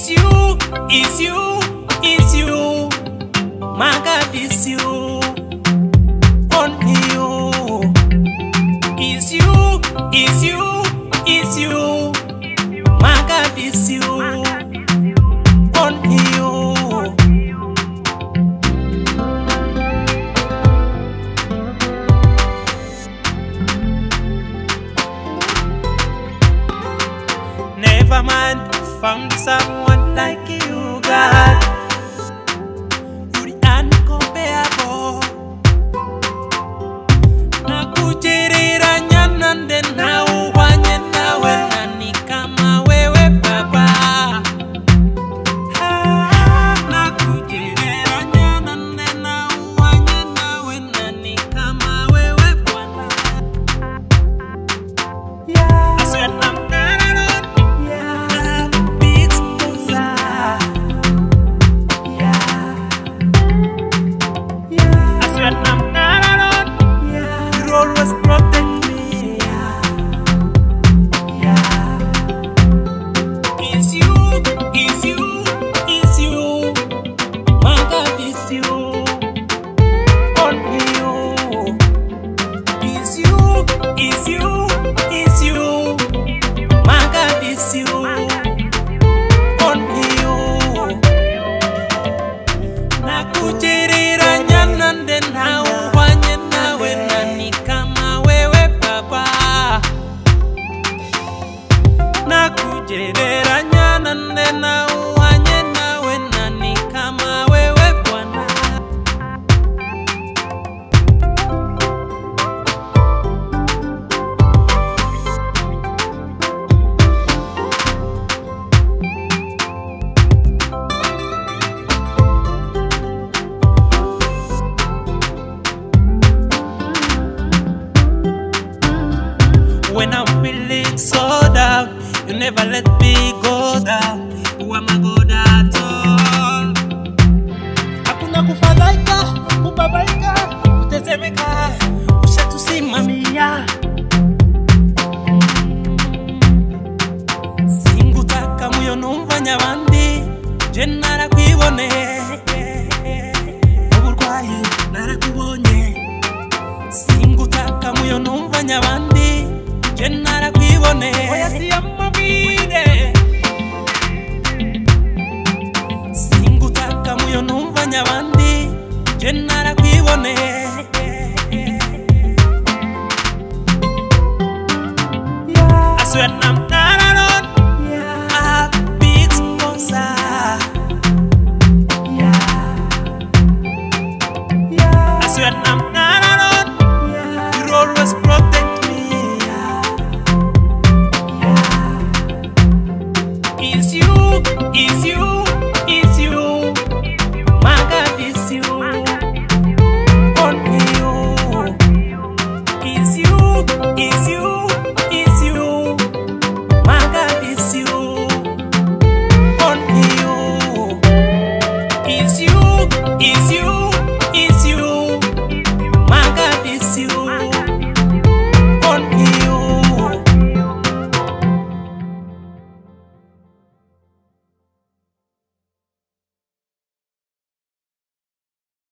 It's you, it's you, it's you. My God, it's you, only you. It's you, it's you, it's you. My God, it's you, only you. Never mind, found someone like you, God. You're the uncomparable. Nakutirira nyanande na uwanye nawe nani kama wewe Baba. Nakutirira nyanande na uwanye nawe nani kama wewe Bwana. I said I'm always protect me. It's you, it's you, it's you. My God, it's you, only you. It's you, it's you, it's you. My God, it's you, only you. Nakutirira nyanande na uwanye nawe nani kama wewe Baba. Nakutirira nyanande na uwanye nawe nani kama wewe Bwana. When I'm feeling so down, you never let me go down. You are my God at all. Hakuna kufadhaika, kubabaika, kutezemeka, ushatusimamia. Singutaka moyo numvanya abandi, je narakwibone. Uburwayi narakubonye. Singutaka moyo numvanya abandi, je narakwibone. Oya siyamabide. Singutaka moyo numvanya abandi, je narakwibone. I swear I'm not alone. A big sponsor. I swear I'm not alone. You always protect me. It's you, it's you.